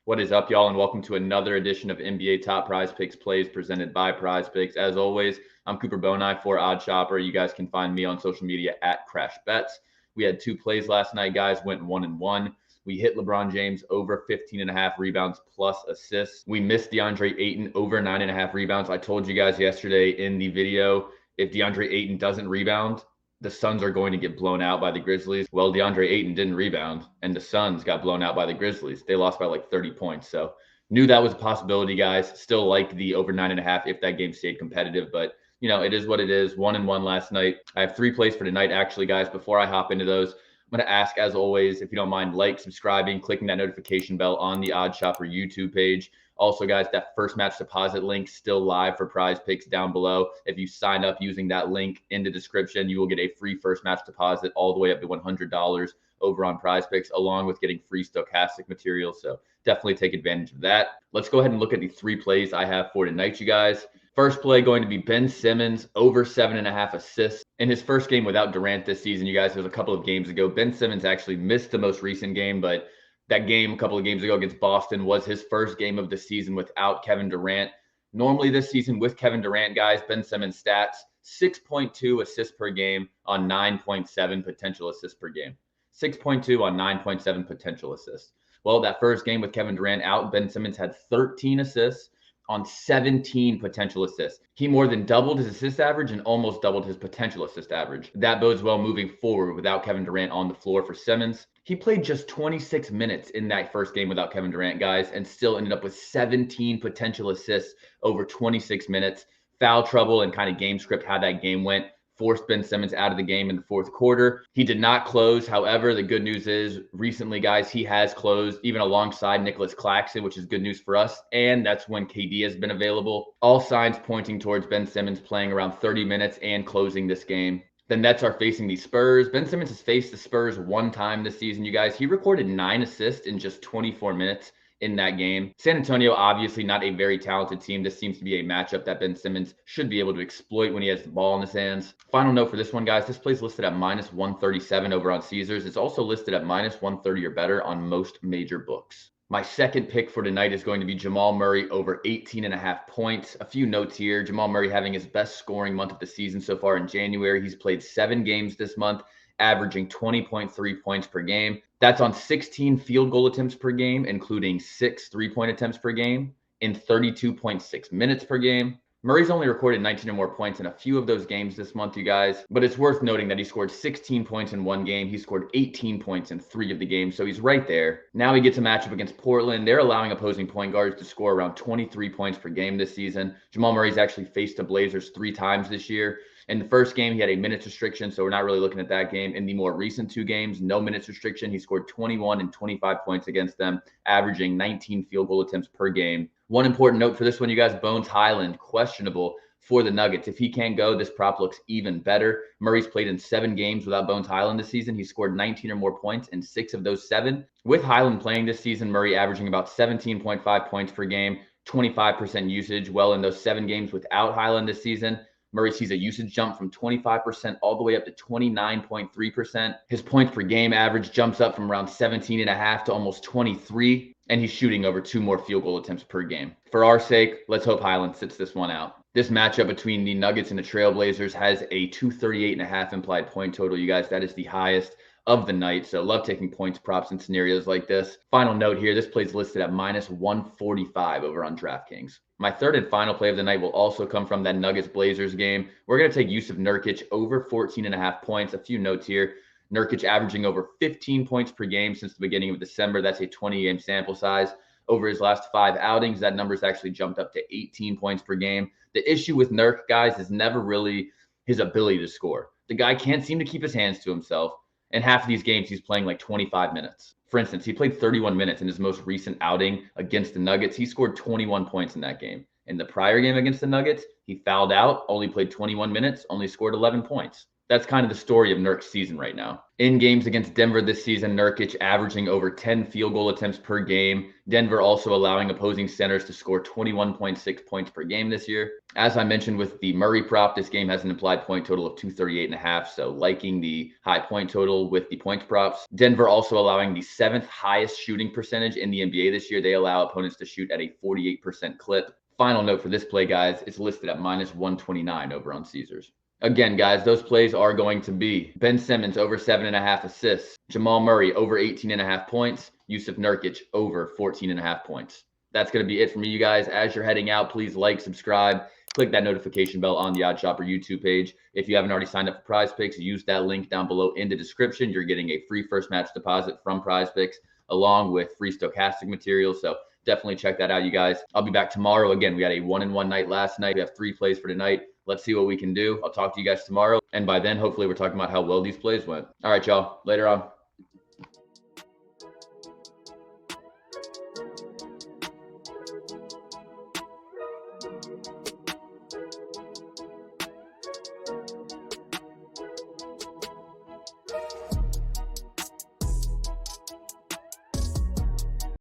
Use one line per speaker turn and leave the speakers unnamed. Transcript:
What is up, y'all, and welcome to another edition of NBA Top Prize Picks Plays presented by PrizePicks. As always, I'm Cooper Bonai for Odd Shopper. You guys can find me on social media at Crash Bets. We had two plays last night, guys, went 1-1. We hit LeBron James over 15.5 rebounds plus assists. We missed DeAndre Ayton over 9.5 rebounds. I told you guys yesterday in the video, if DeAndre Ayton doesn't rebound, the Suns are going to get blown out by the Grizzlies. Well, DeAndre Ayton didn't rebound, and the Suns got blown out by the Grizzlies. They lost by like 30 points. So knew that was a possibility, guys. Still like the over 9.5 if that game stayed competitive. But, you know, it is what it is. 1-1 last night. I have 3 plays for tonight, actually, guys. Before I hop into those, I'm going to ask, as always, if you don't mind, like, subscribing, clicking that notification bell on the Odd Shopper YouTube page. Also, guys, that first match deposit link still live for PrizePicks down below. If you sign up using that link in the description, you will get a free first match deposit all the way up to $100 over on PrizePicks, along with getting free stochastic materials. So definitely take advantage of that. Let's go ahead and look at the 3 plays I have for tonight, you guys. First play going to be Ben Simmons over 7.5 assists. In his first game without Durant this season, you guys, it was a couple of games ago. Ben Simmons actually missed the most recent game, but that game a couple of games ago against Boston was his first game of the season without Kevin Durant. Normally this season with Kevin Durant, guys, Ben Simmons stats, 6.2 assists per game on 9.7 potential assists per game. 6.2 on 9.7 potential assists. Well, that first game with Kevin Durant out, Ben Simmons had 13 assists on 17 potential assists. He more than doubled his assist average and almost doubled his potential assist average. That bodes well moving forward without Kevin Durant on the floor for Simmons. He played just 26 minutes in that first game without Kevin Durant, guys, and still ended up with 17 potential assists over 26 minutes. Foul trouble and kind of game script, how that game went, forced Ben Simmons out of the game in the fourth quarter. He did not close. However, the good news is recently, guys, he has closed even alongside Nicholas Claxton, which is good news for us. And that's when KD has been available. All signs pointing towards Ben Simmons playing around 30 minutes and closing this game. The Nets are facing the Spurs. Ben Simmons has faced the Spurs one time this season, you guys. He recorded 9 assists in just 24 minutes in that game. San Antonio, obviously not a very talented team. This seems to be a matchup that Ben Simmons should be able to exploit when he has the ball in his hands. Final note for this one, guys. This play's listed at -137 over on Caesars. It's also listed at -130 or better on most major books. My second pick for tonight is going to be Jamal Murray over 18.5 points. A few notes here. Jamal Murray having his best scoring month of the season so far in January. He's played 7 games this month, averaging 20.3 points per game. That's on 16 field goal attempts per game, including 6 3-point attempts per game in 32.6 minutes per game. Murray's only recorded 19 or more points in a few of those games this month, you guys. But it's worth noting that he scored 16 points in one game. He scored 18 points in 3 of the games, so he's right there. Now he gets a matchup against Portland. They're allowing opposing point guards to score around 23 points per game this season. Jamal Murray's actually faced the Blazers 3 times this year. In the first game, he had a minutes restriction, so we're not really looking at that game. In the more recent 2 games, no minutes restriction. He scored 21 and 25 points against them, averaging 19 field goal attempts per game. One important note for this one, you guys, Bones Highland, questionable for the Nuggets. If he can't go, this prop looks even better. Murray's played in 7 games without Bones Highland this season. He scored 19 or more points in 6 of those 7. With Highland playing this season, Murray averaging about 17.5 points per game, 25% usage. Well, in those 7 games without Highland this season, Murray sees a usage jump from 25% all the way up to 29.3%. His points per game average jumps up from around 17.5 to almost 23, and he's shooting over 2 more field goal attempts per game. For our sake, let's hope Highland sits this one out. This matchup between the Nuggets and the Trailblazers has a 238.5 implied point total, you guys. That is the highest of the night. So love taking points props in scenarios like this. Final note here, this play is listed at -145 over on DraftKings. My third and final play of the night will also come from that Nuggets-Blazers game. We're going to take Jusuf Nurkic over 14.5 points. A few notes here. Nurkic averaging over 15 points per game since the beginning of December. That's a 20-game sample size. Over his last 5 outings, that number's actually jumped up to 18 points per game. The issue with Nurk, guys, is never really his ability to score. The guy can't seem to keep his hands to himself. And half of these games, he's playing like 25 minutes. For instance, he played 31 minutes in his most recent outing against the Nuggets. He scored 21 points in that game. In the prior game against the Nuggets, he fouled out, only played 21 minutes, only scored 11 points. That's kind of the story of Nurk's season right now. In games against Denver this season, Nurkic averaging over 10 field goal attempts per game. Denver also allowing opposing centers to score 21.6 points per game this year. As I mentioned with the Murray prop, this game has an implied point total of 238.5, so liking the high point total with the points props. Denver also allowing the 7th highest shooting percentage in the NBA this year. They allow opponents to shoot at a 48% clip. Final note for this play, guys, it's listed at -129 over on Caesars. Again, guys, those plays are going to be Ben Simmons over 7.5 assists, Jamal Murray over 18.5 points, Jusuf Nurkic over 14.5 points. That's going to be it for me, you guys. As you're heading out, please like, subscribe, click that notification bell on the Odd Shopper YouTube page. If you haven't already signed up for PrizePicks, use that link down below in the description. You're getting a free first match deposit from PrizePicks along with free stochastic materials. So definitely check that out, you guys. I'll be back tomorrow. Again, we had a 1-and-1 night last night. We have 3 plays for tonight. Let's see what we can do. I'll talk to you guys tomorrow. And by then, hopefully, we're talking about how well these plays went. All right, y'all. Later on.